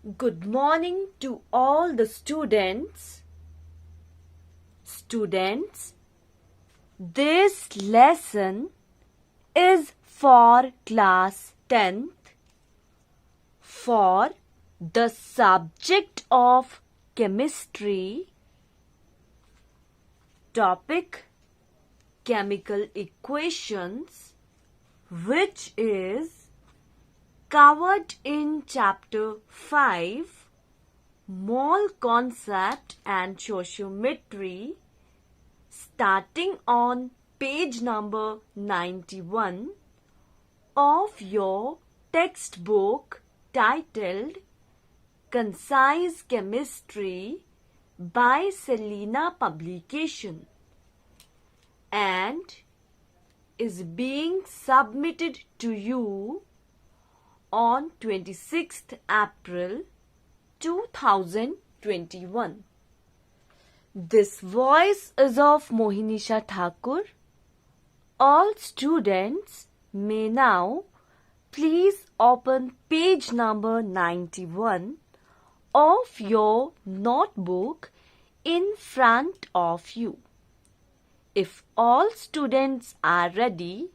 Good morning to all the students. Students, this lesson is for class 10th for the subject of chemistry, topic chemical equations, which is covered in chapter 5, mole concept and stoichiometry, starting on page number 91 of your textbook titled Concise Chemistry by Selena Publication, and is being submitted to you on 26th April 2021. This voice is of Mohinisha Thakur. All students may now please open page number 91 of your notebook in front of you. If all students are ready,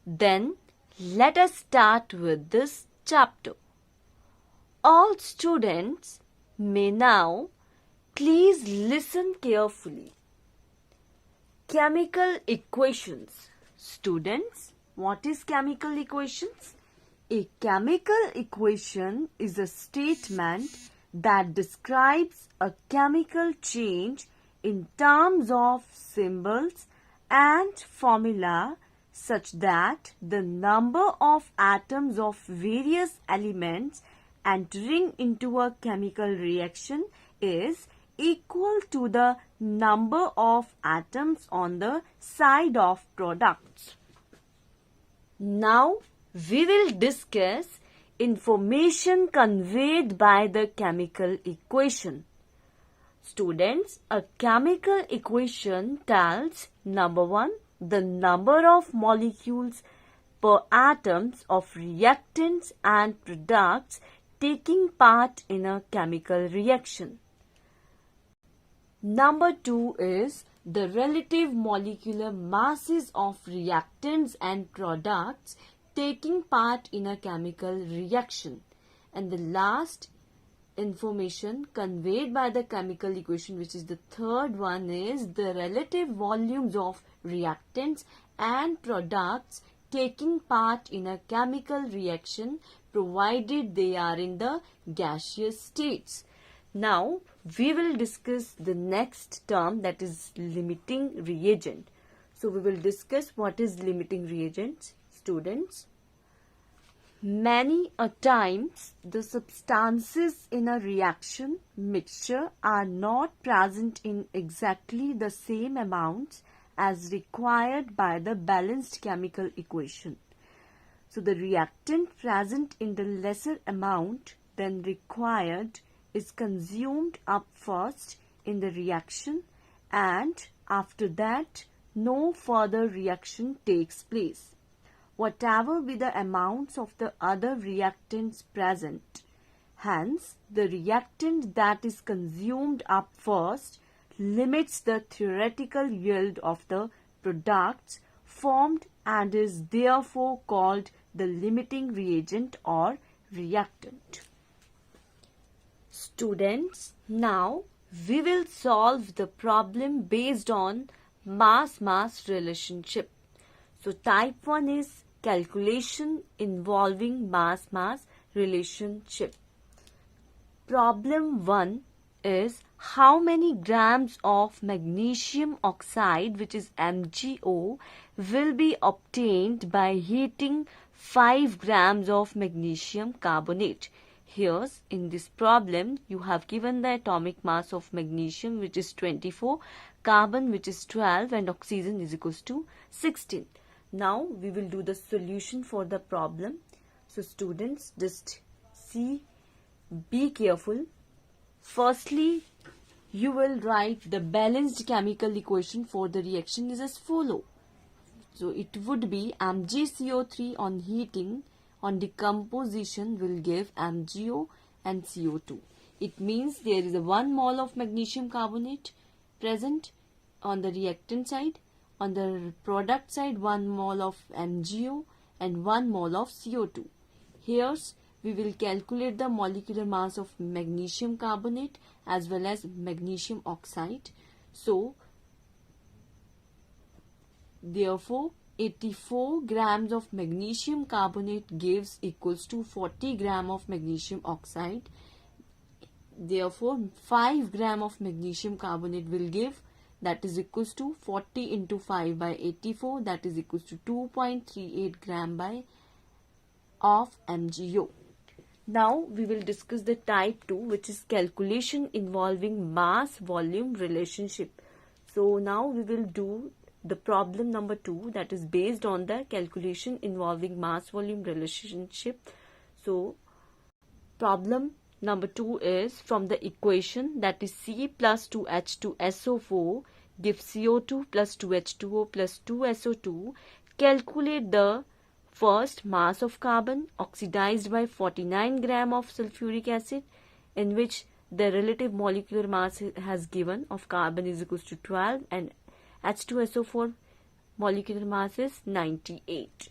then let us start with this chapter. All students may now please listen carefully. Chemical equations. Students, what is chemical equations? A chemical equation is a statement that describes a chemical change in terms of symbols and formula such that the number of atoms of various elements entering into a chemical reaction is equal to the number of atoms on the side of products. Now we will discuss information conveyed by the chemical equation. Students, a chemical equation tells number 1, the number of molecules per atoms of reactants and products taking part in a chemical reaction. Number 2 is the relative molecular masses of reactants and products taking part in a chemical reaction. And the last information conveyed by the chemical equation, which is the third one, is the relative volumes of reactants and products taking part in a chemical reaction, provided they are in the gaseous states. Now we will discuss the next term, that is limiting reagent. So we will discuss what is limiting reagents, students. Many a times the substances in a reaction mixture are not present in exactly the same amounts as required by the balanced chemical equation. So the reactant present in the lesser amount than required is consumed up first in the reaction, and after that no further reaction takes place. Whatever be the amounts of the other reactants present. Hence, the reactant that is consumed up first limits the theoretical yield of the products formed and is therefore called the limiting reagent or reactant. Students, now we will solve the problem based on mass-mass relationship. So, type 1 is calculation involving mass-mass relationship. Problem 1 is how many grams of magnesium oxide, which is MgO, will be obtained by heating 5 grams of magnesium carbonate. Here in this problem you have given the atomic mass of magnesium, which is 24, carbon which is 12, and oxygen is equals to 16. Now we will do the solution for the problem. So students, just see, be careful. Firstly, you will write the balanced chemical equation for the reaction is as follow. So it would be MgCO3 on heating, on decomposition will give MgO, and CO2. It means there is a 1 mole of magnesium carbonate present on the reactant side. On the product side, 1 mole of MgO and 1 mole of CO2. Here we will calculate the molecular mass of magnesium carbonate as well as magnesium oxide. So, therefore, 84 grams of magnesium carbonate gives equals to 40 gram of magnesium oxide. Therefore, 5 gram of magnesium carbonate will give, that is equals to 40 into 5 by 84, that is equals to 2.38 gram by of MgO. Now we will discuss the type 2, which is calculation involving mass volume relationship. So now we will do the problem number 2, that is based on the calculation involving mass volume relationship. So problem number 2 is from the equation, that is C plus 2H2SO4 gives CO2 plus 2H2O plus 2SO2. Calculate the first mass of carbon oxidized by 49 gram of sulfuric acid, in which the relative molecular mass has given of carbon is equals to 12 and H2SO4 molecular mass is 98.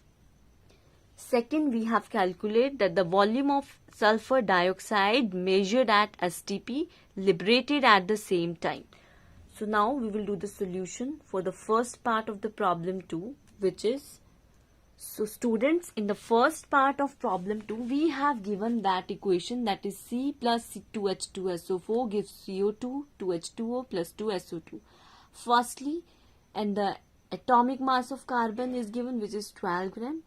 Second, we have calculated that the volume of sulfur dioxide measured at STP liberated at the same time. So now we will do the solution for the first part of the problem 2, which is, so students, in the first part of problem 2, we have given that equation, that is C plus 2H2SO4 gives CO2, 2H2O plus 2SO2. Firstly, and the atomic mass of carbon is given, which is 12 gram,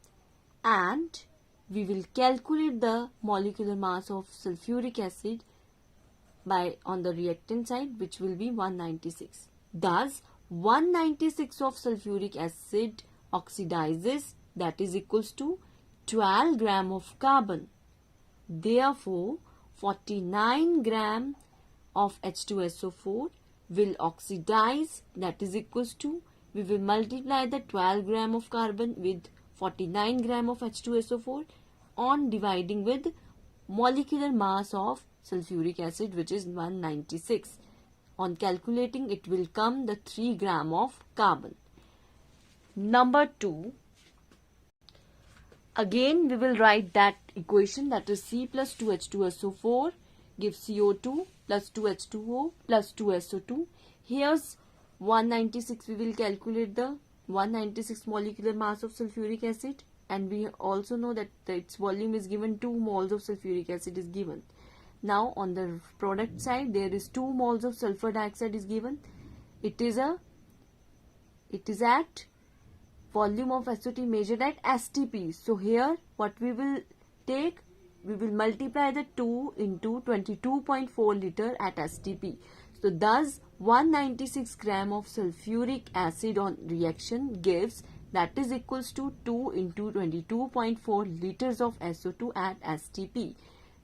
and we will calculate the molecular mass of sulfuric acid by on the reactant side, which will be 196. Thus, 196 of sulfuric acid oxidizes, that is equals to 12 gram of carbon. Therefore, 49 gram of H2SO4 will oxidize, that is equals to, we will multiply the 12 gram of carbon with 49 gram of H2SO4 on dividing with molecular mass of sulfuric acid, which is 196. On calculating, it will come the 3 gram of carbon. Number 2, again we will write that equation, that is C plus 2H2SO4 gives CO2 plus 2H2O plus 2SO2. Here's 196, we will calculate the 196 molecular mass of sulfuric acid, and we also know that its volume is given, 2 moles of sulfuric acid is given. Now on the product side, there is 2 moles of sulfur dioxide is given. It is at volume of SO2 measured at STP. So here what we will take, we will multiply the 2 into 22.4 liter at STP. So thus 196 gram of sulfuric acid on reaction gives, that is equals to 2 into 22.4 liters of SO2 at STP.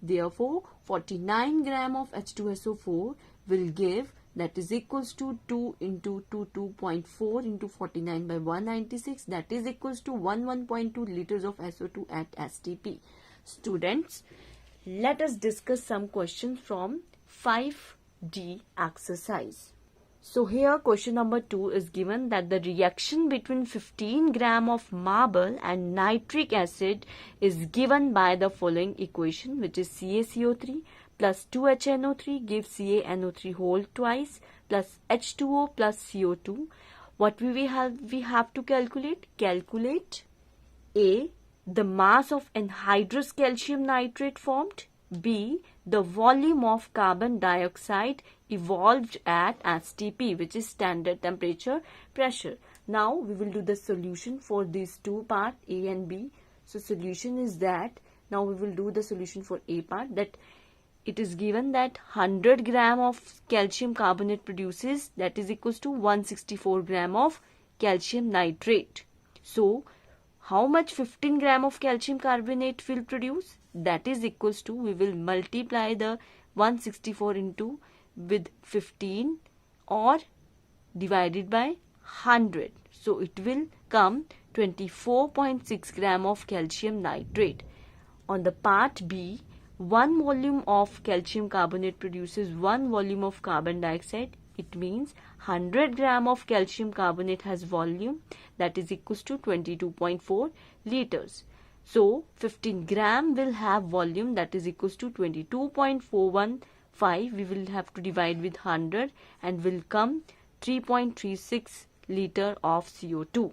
Therefore, 49 gram of H2SO4 will give, that is equals to 2 into 22.4 into 49 by 196, that is equals to 11.2 liters of SO2 at STP. Students, let us discuss some questions from 5D exercise. So here question number 2 is given that the reaction between 15 gram of marble and nitric acid is given by the following equation, which is CaCO3 plus 2HNO3 gives CaNO3 whole twice plus H2O plus CO2. What we have to calculate? Calculate A, the mass of anhydrous calcium nitrate formed. B, the volume of carbon dioxide evolved at STP, which is standard temperature pressure. Now we will do the solution for these two parts, A and B. So solution is that, now we will do the solution for A part, that it is given that 100 gram of calcium carbonate produces, that is equals to 164 gram of calcium nitrate. So how much 15 gram of calcium carbonate will produce? That is equals to, we will multiply the 164 into with 15 or divided by 100. So it will come 24.6 gram of calcium nitrate. On the part B, 1 volume of calcium carbonate produces 1 volume of carbon dioxide. It means 100 gram of calcium carbonate has volume that is equals to 22.4 liters. So 15 gram will have volume that is equals to 22.415. We will have to divide with 100 and will come 3.36 liter of CO2.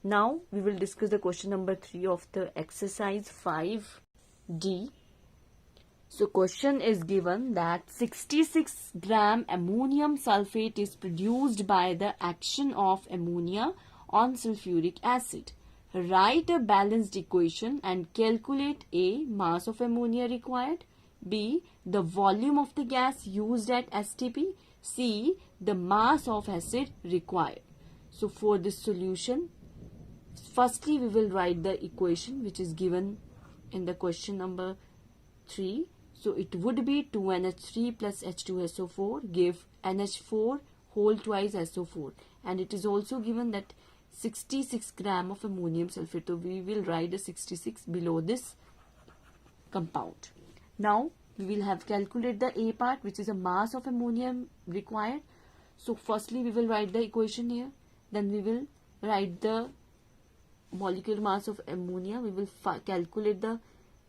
Now we will discuss the question number 3 of the exercise 5D. So question is given that 66 gram ammonium sulfate is produced by the action of ammonia on sulfuric acid. Write a balanced equation and calculate A. Mass of ammonia required, B. The volume of the gas used at STP, C. The mass of acid required. So for this solution, firstly we will write the equation which is given in the question number 3. So it would be 2NH3 plus H2SO4 give NH4 whole twice SO4, and it is also given that 66 gram of ammonium sulfate. So we will write the 66 below this compound. Now we will have calculate the A part, which is a mass of ammonium required. So firstly we will write the equation here, then we will write the molecular mass of ammonia. We will calculate the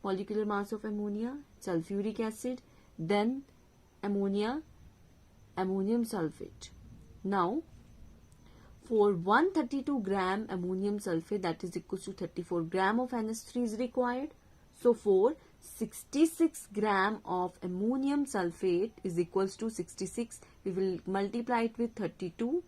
molecular mass of ammonia, sulfuric acid, then ammonia, ammonium sulfate. Now for 132 gram ammonium sulfate, that is equals to 34 gram of NH3 is required. So for 66 gram of ammonium sulfate is equals to 66, we will multiply it with 32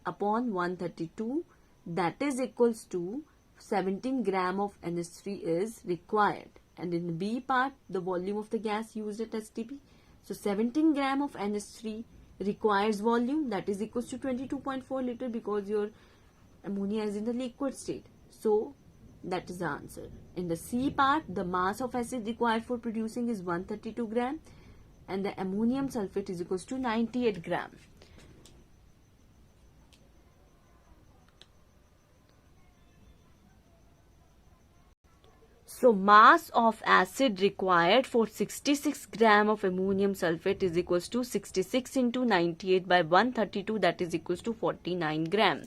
upon 132, that is equals to 17 gram of NH3 is required. And in the B part, the volume of the gas used at STP. So 17 gram of NH3 requires volume, that is equals to 22.4 liter because your ammonia is in the liquid state. So that is the answer. In the C part, the mass of acid required for producing is 132 gram and the ammonium sulfate is equals to 98 gram. So mass of acid required for 66 gram of ammonium sulfate is equals to 66 into 98 by 132, that is equals to 49 gram.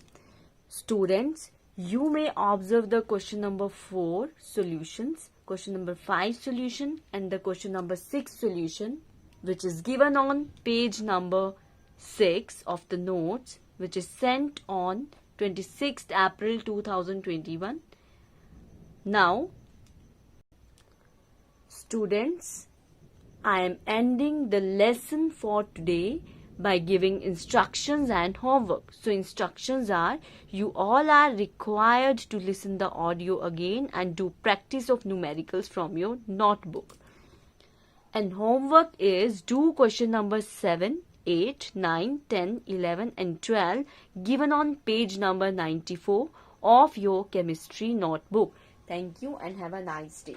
Students, you may observe the question number 4 solutions, question number 5 solution and the question number 6 solution, which is given on page number 6 of the notes, which is sent on 26th April 2021. Now, students, I am ending the lesson for today by giving instructions and homework. So instructions are, you all are required to listen the audio again and do practice of numericals from your notebook. And homework is do question number 7, 8, 9, 10, 11 and 12 given on page number 94 of your chemistry notebook. Thank you and have a nice day.